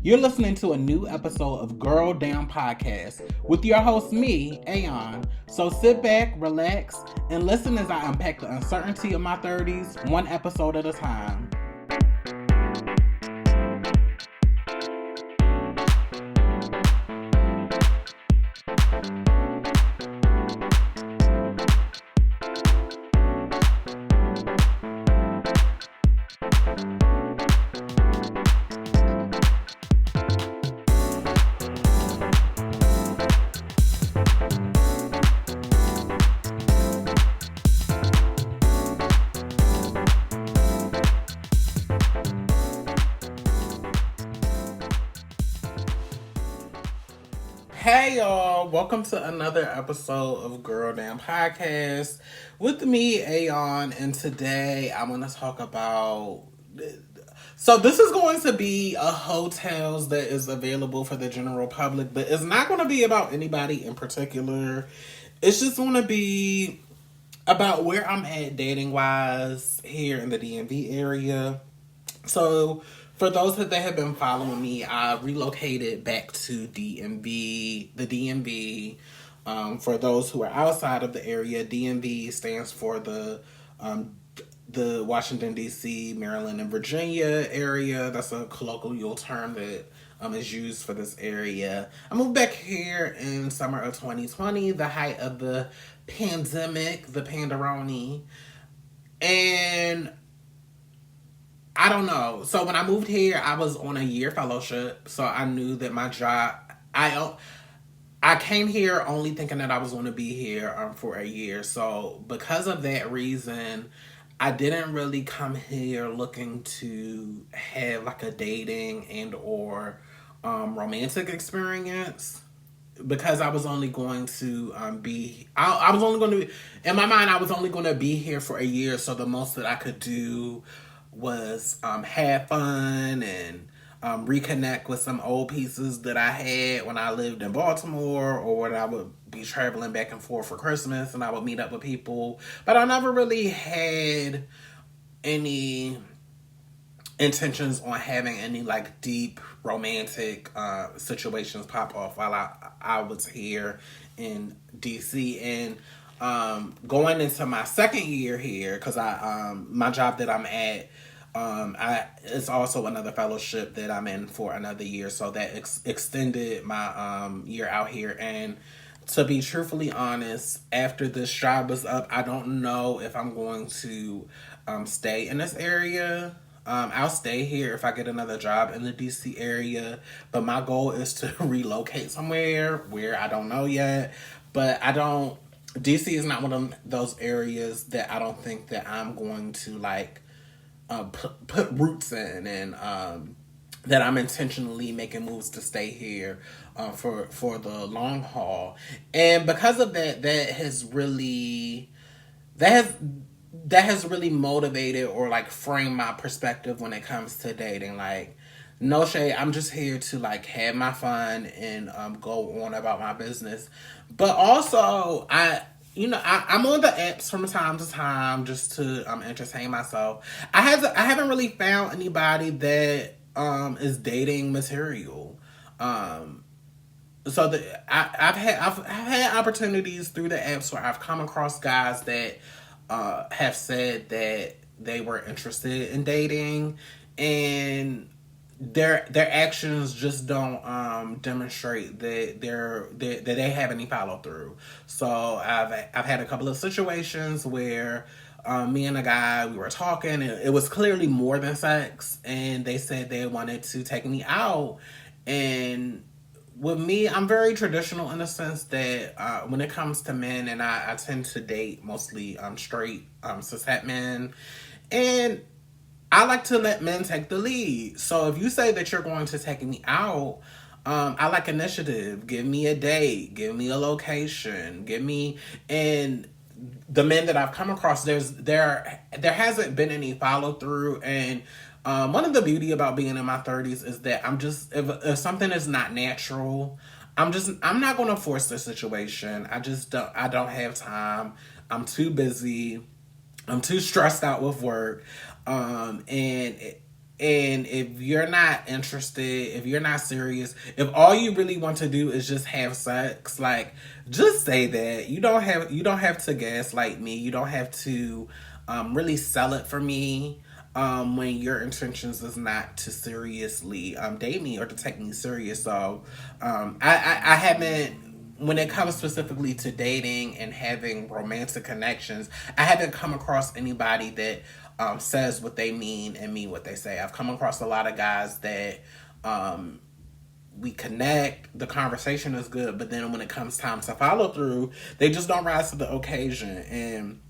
You're listening to a new episode of Girl Down Podcast with your host, me, Aeon. So sit back, relax, and listen as I unpack the uncertainty of my 30s, one episode at a time. Hey y'all, welcome to another episode of Girl Down Podcast with me, Aeon, and today I want to talk about. So this is going to be a hotels that is available for the general public, but it's not going to be about anybody in particular. It's just going to be about where I'm at dating wise here in the DMV area. So, for those that have been following me, I relocated back to DMV, the DMV. For those who are outside of the area, DMV stands for the Washington, D.C., Maryland, and Virginia area. That's a colloquial term that is used for this area. I moved back here in summer of 2020, the height of the pandemic, the panderoni. And I don't know. So when I moved here, I was on a year fellowship. So I knew that my job, I came here only thinking that I was going to be here for a year. So because of that reason, I didn't really come here looking to have like a dating and or romantic experience. Because I was only going to I was only going to, in my mind, I was only going to be here for a year. So the most that I could do was have fun and reconnect with some old pieces that I had when I lived in Baltimore, or when I would be traveling back and forth for Christmas and I would meet up with people. But I never really had any intentions on having any like deep romantic situations pop off while I was here in DC. And going into my second year here, because my job that I'm at, it's also another fellowship that I'm in for another year, so that extended my year out here. And to be truthfully honest, after this job is up, I don't know if I'm going to stay in this area. I'll stay here if I get another job in the DC area, but my goal is to relocate somewhere where I don't know yet. But DC is not one of those areas that I don't think that I'm going to like put roots in, and that I'm intentionally making moves to stay here for the long haul. And because of that, that has really motivated or like framed my perspective when it comes to dating. Like, no shade, I'm just here to like have my fun and go on about my business. But also, I'm on the apps from time to time just to entertain myself. I haven't really found anybody that is dating material. So I've had opportunities through the apps where I've come across guys that have said that they were interested in dating, and their actions just don't demonstrate that that they have any follow through. So I've had a couple of situations where me and a guy, we were talking, and it was clearly more than sex, and they said they wanted to take me out. And with me, I'm very traditional in the sense that when it comes to men, and I tend to date mostly straight cishet men, and I like to let men take the lead. So if you say that you're going to take me out, I like initiative. Give me a date. Give me a location. And the men that I've come across, there hasn't been any follow through. And one of the beauty about being in my 30s is that I'm just, if something is not natural, I'm not going to force the situation. I don't have time. I'm too busy. I'm too stressed out with work. And And if you're not interested, if you're not serious, if all you really want to do is just have sex, like, just say that. You don't have to gaslight me. You don't have to really sell it for me when your intentions is not to seriously date me or to take me serious. So I haven't, when it comes specifically to dating and having romantic connections, I haven't come across anybody that says what they mean and mean what they say. I've come across a lot of guys that we connect, the conversation is good, but then when it comes time to follow through, they just don't rise to the occasion. And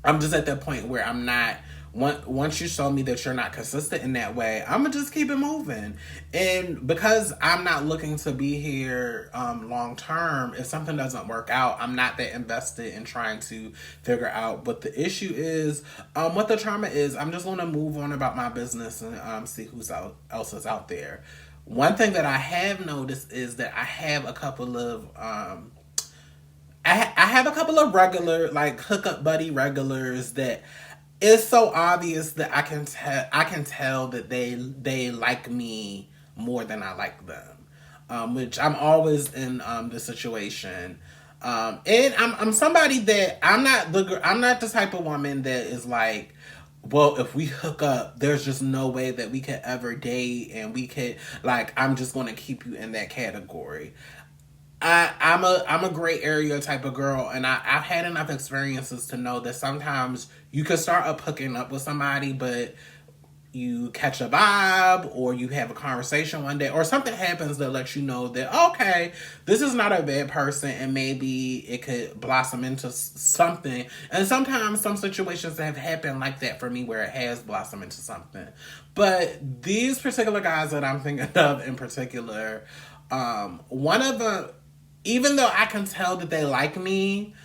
I'm just at that point where I'm not. Once you show me that you're not consistent in that way, I'm gonna just keep it moving. And because I'm not looking to be here long term, if something doesn't work out, I'm not that invested in trying to figure out what the issue is, what the trauma is. I'm just gonna move on about my business and see else is out there. One thing that I have noticed is that I have a couple of I have a couple of regular, like, hookup buddy regulars that it's so obvious that I can tell that they like me more than I like them, which I'm always in the situation. And I'm somebody that I'm not the type of woman that is like, well, if we hook up, there's just no way that we could ever date, and we could, like, I'm just going to keep you in that category. I'm a gray area type of girl, and I've had enough experiences to know that sometimes you can start up hooking up with somebody, but you catch a vibe, or you have a conversation one day, or something happens that lets you know that, okay, this is not a bad person, and maybe it could blossom into something. And sometimes some situations have happened like that for me, where it has blossomed into something. But these particular guys that I'm thinking of in particular, one of them, even though I can tell that they like me,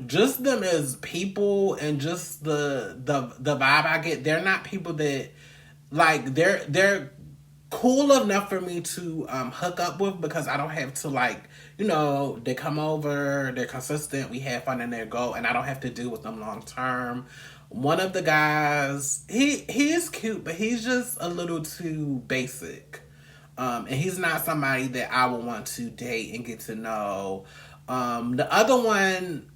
just them as people and just the vibe I get, they're not people that, like, they're cool enough for me to hook up with, because I don't have to, like, they come over, they're consistent, we have fun, and they go, and I don't have to deal with them long term. One of the guys, he's cute, but he's just a little too basic. And he's not somebody that I would want to date and get to know. The other one,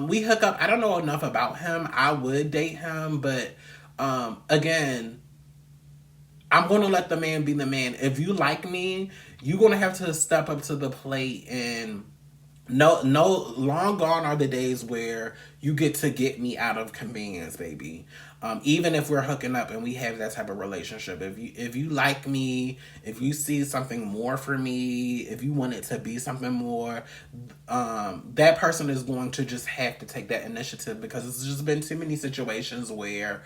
we hook up. I don't know enough about him. I would date him, but again, I'm going to let the man be the man. If you like me, you're going to have to step up to the plate. And no, long gone are the days where you get me out of convenience, baby. Even if we're hooking up and we have that type of relationship, if you like me, if you see something more for me, if you want it to be something more, that person is going to just have to take that initiative, because it's just been too many situations where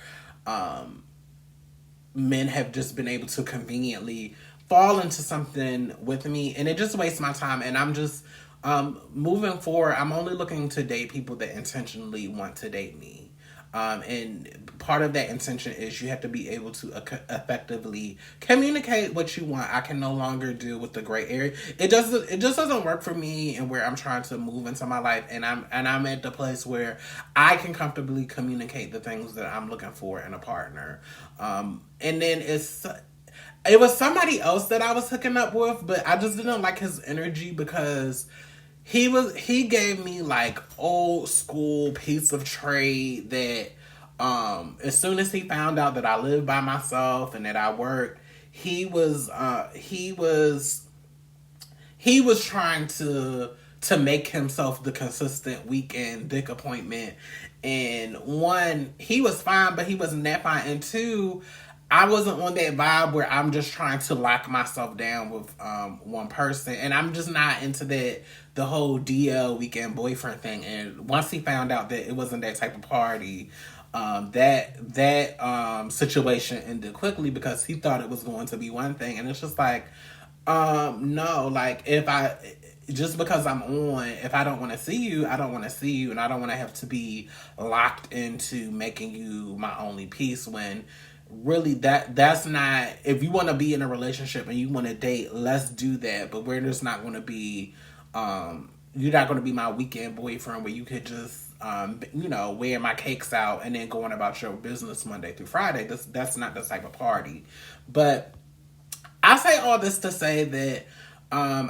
men have just been able to conveniently fall into something with me, and it just wastes my time. And I'm just moving forward, I'm only looking to date people that intentionally want to date me. And part of that intention is you have to be able to effectively communicate what you want. I can no longer deal with the gray area. It just doesn't work for me, and where I'm trying to move into my life, and I'm at the place where I can comfortably communicate the things that I'm looking for in a partner. And then it was somebody else that I was hooking up with, but I just didn't like his energy, because he gave me, like, old school piece of trade that as soon as he found out that I lived by myself and that I worked, he was trying to make himself the consistent weekend dick appointment. And one, he was fine, but he wasn't that fine. And two, I wasn't on that vibe where I'm just trying to lock myself down with one person. And I'm just not into the whole DL weekend boyfriend thing. And once he found out that it wasn't that type of party, that situation ended quickly, because he thought it was going to be one thing. And it's just like, no, like, just because I'm on, if I don't want to see you, I don't want to see you, and I don't want to have to be locked into making you my only piece, when really that's not, if you want to be in a relationship and you want to date, let's do that. But we're just not going to be you're not going to be my weekend boyfriend where you could just wearing my cakes out and then going about your business Monday through Friday. That's not the type of party. But I say all this to say that when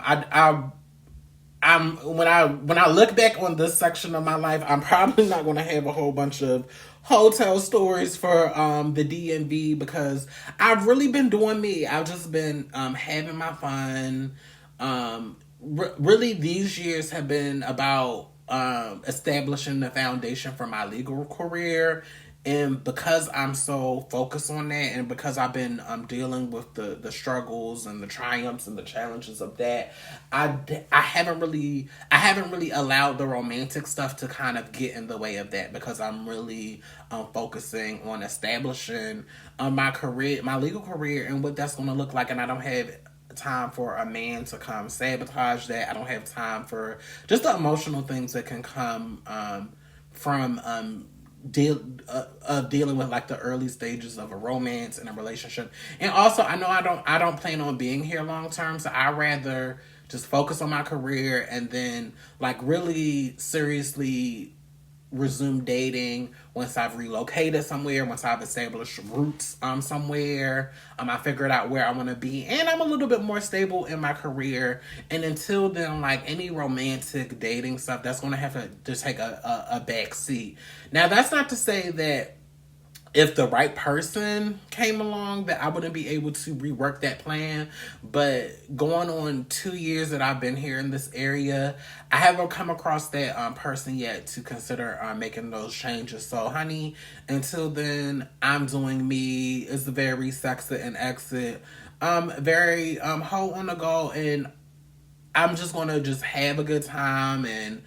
I look back on this section of my life, I'm probably not going to have a whole bunch of hotel stories for the DMV, because I've really been doing me. I've just been having my fun. Really, these years have been about establishing the foundation for my legal career. And because I'm so focused on that, and because I've been dealing with the struggles and the triumphs and the challenges of that, I haven't really allowed the romantic stuff to kind of get in the way of that, because I'm really focusing on establishing my career, my legal career, and what that's going to look like. And I don't have time for a man to come sabotage that. I don't have time for just the emotional things that can come from dealing with like the early stages of a romance and a relationship. And also, I know I don't plan on being here long term, so I rather just focus on my career and then like really seriously resume dating once I've relocated somewhere, once I've established roots somewhere. I figured out where I want to be, and I'm a little bit more stable in my career. And until then, like any romantic dating stuff, that's going to have to just take a back seat. Now, that's not to say that if the right person came along that I wouldn't be able to rework that plan. But going on 2 years that I've been here in this area, I haven't come across that person yet to consider making those changes. So, honey, until then, I'm doing me. It's very sexy and exit. Very Heaux on the go, and I'm just gonna just have a good time and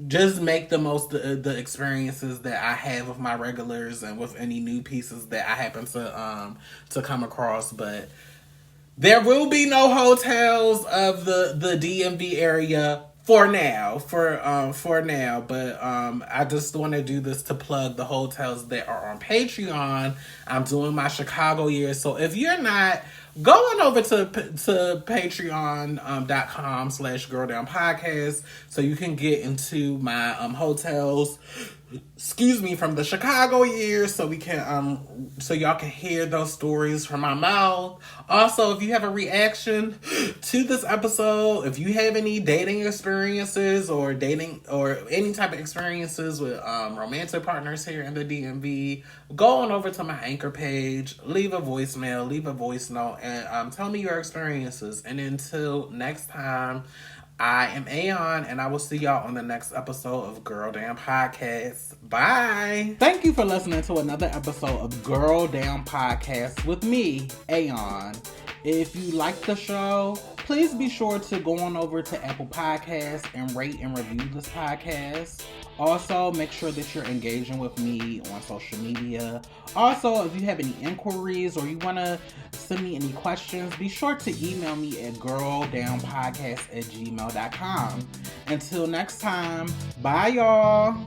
just make the most of the experiences that I have with my regulars and with any new pieces that I happen to come across. But there will be no hotels of the DMV area for now. For now. But I just want to do this to plug the hotels that are on Patreon. I'm doing my Chicago year, so if you're not, go on over to patreon.com/girldownpodcast so you can get into my hotels, from the Chicago year, so we can so y'all can hear those stories from my mouth. Also, if you have a reaction to this episode, if you have any dating experiences or any type of experiences with romantic partners here in the DMV, go on over to my Anchor page, leave a voicemail, leave a voice note, and tell me your experiences. And until next time, I am Aeon, and I will see y'all on the next episode of Girl Damn Podcast. Bye. Thank you for listening to another episode of Girl Damn Podcast with me, Aeon. If you like the show, please be sure to go on over to Apple Podcasts and rate and review this podcast. Also, make sure that you're engaging with me on social media. Also, if you have any inquiries or you want to send me any questions, be sure to email me at girldownpodcast@gmail.com. Until next time, bye y'all.